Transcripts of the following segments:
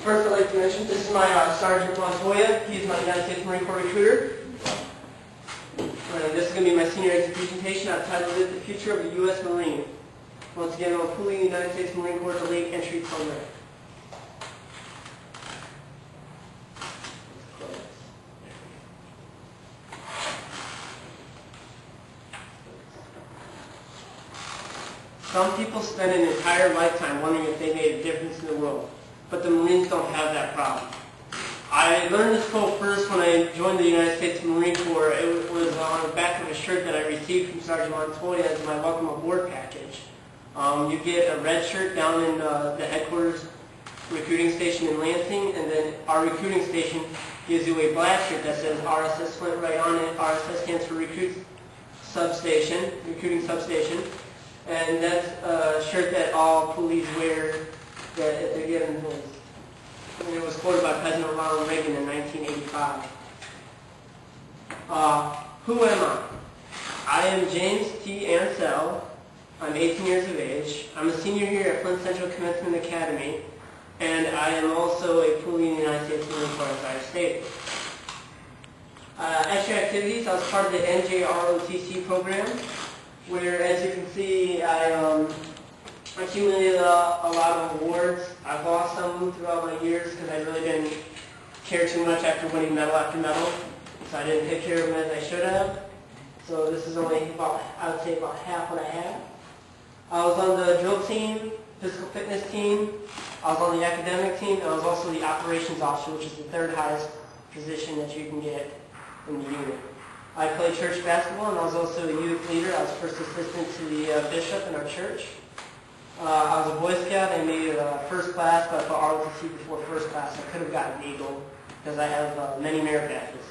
First, I'd like to mention this is my Sergeant Montoya. He's my United States Marine Corps recruiter. This is going to be my senior exit presentation. I've titled it, The Future of the U.S. Marine. Once again, I'm pulling the United States Marine Corps Delayed Entry Program. Some people spend an entire lifetime wondering if they made a difference in the world, but the Marines don't have that problem. I learned this quote first when I joined the United States Marine Corps. It was on the back of a shirt that I received from Sergeant Montoya as my welcome aboard package. You get a red shirt down in the headquarters recruiting station in Lansing, and then our recruiting station gives you a black shirt that says RSS Flint right on it. RSS stands for recruiting substation. And that's a shirt that all police wear if they're given this. And it was quoted by President Ronald Reagan in 1985. Who am I? I am James T. Ansell. I'm 18 years of age. I'm a senior here at Flint Central Commencement Academy, and I am also a Poolee in the United States Marine Corps, as I stated. Extra activities, I was part of the NJROTC program, where, as you can see, I accumulated a lot of awards. I've lost some throughout my years because I really didn't care too much after winning medal after medal, so I didn't take care of them as I should have. So this is only about, I would say, about half what I have. I was on the drill team, physical fitness team, I was on the academic team, and I was also the operations officer, which is the third highest position that you can get in the unit. I played church basketball, and I was also a youth leader. I was first assistant to the bishop in our church. I was a Boy Scout. I made first class, but for ROTC before first class, I could have gotten Eagle because I have many merit badges.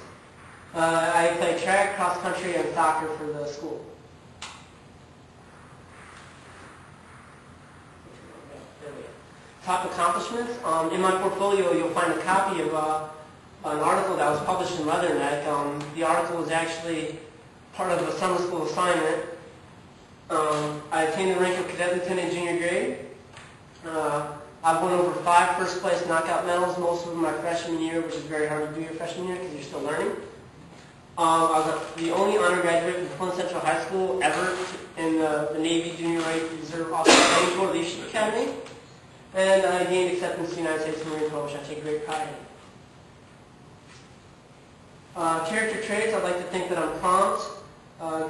I played track, cross country, and soccer for the school. Top accomplishments. In my portfolio, you'll find a copy of an article that was published in Leatherneck. The article was actually part of a summer school assignment. I attained the rank of cadet lieutenant junior grade. I've won over 5 first place knockout medals, most of them my freshman year, which is very hard to do your freshman year because you're still learning. I was the only honor graduate from Flint Central High School ever in the Navy Junior Reserve Officer Training Corps Leadership Academy. And I gained acceptance to the United States Marine Corps, which I take great pride in. Character traits, I'd like to think that I'm prompt,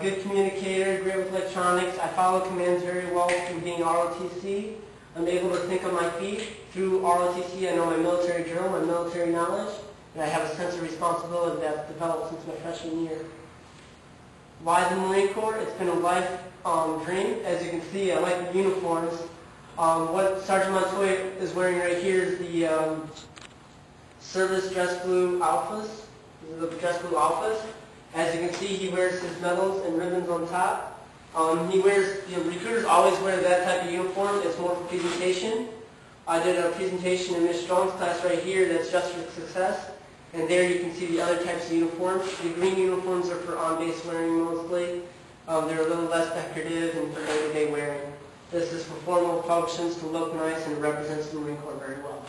good communicator, great with electronics. I follow commands very well through being ROTC. I'm able to think on my feet. Through ROTC, I know my military drill, my military knowledge, and I have a sense of responsibility that's developed since my freshman year. Why the Marine Corps? It's been a life dream. As you can see, I like the uniforms. What Sergeant Montoya is wearing right here is the service dress blue alphas. These are the dress blue alphas. As you can see, he wears his medals and ribbons on top. Recruiters always wear that type of uniform. It's more for presentation. I did a presentation in Ms. Strong's class right here that's just for success. And there you can see the other types of uniforms. The green uniforms are for on-base wearing mostly. They're a little less decorative and for day-to-day wearing. This is for formal functions to look nice and it represents the Marine Corps very well.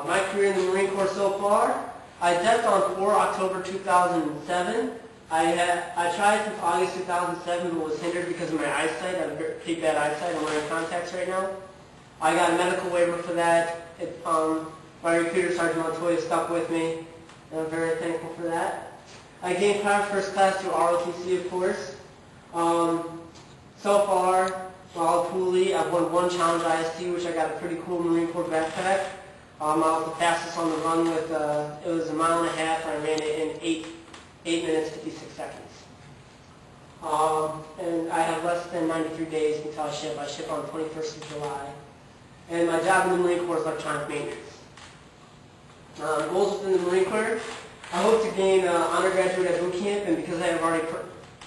My career in the Marine Corps so far, I decked on 4 October 2007. I tried since August 2007 but was hindered because of my eyesight. I have pretty bad eyesight. I'm wearing contacts right now. I got a medical waiver for that. My recruiter, Sergeant Montoya, stuck with me, and I'm very thankful for that. I gained private first class through ROTC, of course. So far, while Poolee, I've won 1 challenge IST, which I got a pretty cool Marine Corps backpack. I was the fastest on the run with, it was 1.5 miles, and I ran it in 8 minutes, 56 seconds. And I have less than 93 days until I ship. I ship on the 21st of July. And my job in the Marine Corps is electronic maintenance. Goals within the Marine Corps. I hope to gain honor graduate at boot camp, and because I have already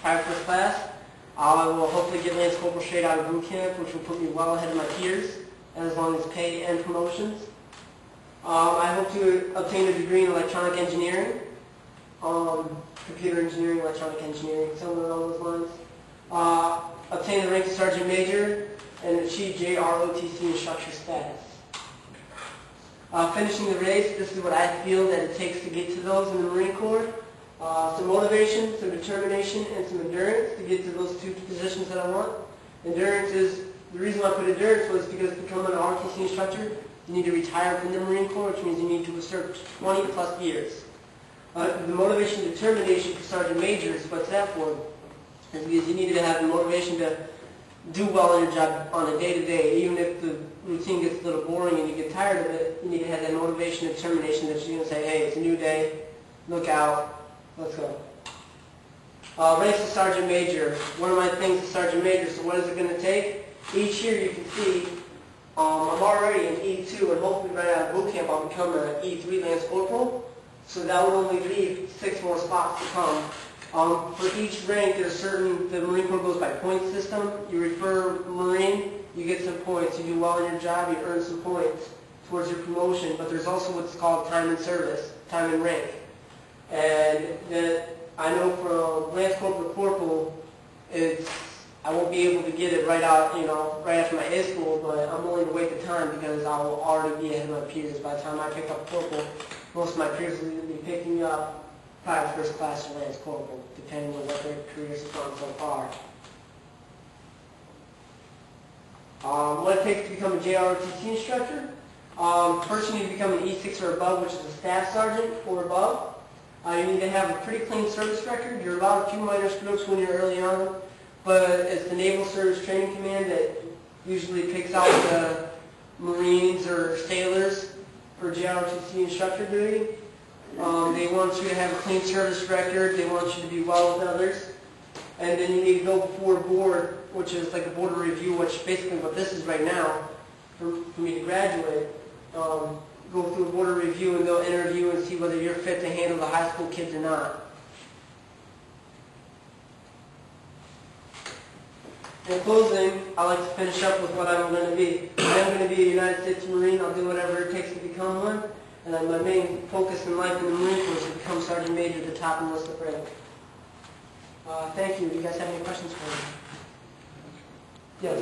private first class, I will hopefully get Lance Corporal straight out of boot camp, which will put me well ahead of my peers, as long as pay and promotions. I hope to obtain a degree in electronic engineering, computer engineering, electronic engineering, somewhere along those lines. Obtain the rank of Sergeant Major and achieve JROTC instructor status. Finishing the race, this is what I feel that it takes to get to those in the Marine Corps. Some motivation, some determination, and some endurance to get to those two positions that I want. Endurance is, the reason why I put endurance was because to become an ROTC instructor, you need to retire from the Marine Corps, which means you need to serve 20 plus years. The motivation and determination for Sergeant Majors, what's that for? Is because you need to have the motivation to do well in your job on a day-to-day. Even if the routine gets a little boring and you get tired of it, you need to have that motivation and determination that you're going to say, hey, it's a new day, look out, let's go. Ranks to Sergeant Major. One of my things is Sergeant Major, so what is it going to take? Each year you can see I'm already in E2, and hopefully right out of boot camp I'll become an E3 Lance Corporal. So that would only leave 6 more spots to come. For each rank, there's certain, the Marine Corps goes by point system. You refer Marine, you get some points. You do well in your job, you earn some points towards your promotion. But there's also what's called time in service, time in rank. And I know for Lance Corporal, I won't be able to get it right out, right after my A school, but I'm willing to wait the time because I will already be ahead of my peers. By the time I pick up corporal, most of my peers will be picking me up probably first class or Lance Corporal, depending on what their careers have gone so far. What it takes to become a JROTC instructor? First you need to become an E6 or above, which is a staff sergeant or above. You need to have a pretty clean service record. You're allowed a few minor screw-ups when you're early on, but it's the Naval Service Training Command that usually picks out the Marines or sailors for JROTC instructor duty. They want you to have a clean service record. They want you to be well with others. And then you need to go before a board, which is like a board of review, which basically what this is right now for me to graduate. Go through a board of review and they'll interview and see whether you're fit to handle the high school kids or not. In closing, I like to finish up with what I'm going to be. I am going to be a United States Marine. I'll do whatever it takes to become one. And my main focus in life in the Marine Corps is to become Sergeant Major, the top enlisted rank. Thank you. Do you guys have any questions for me? Yes.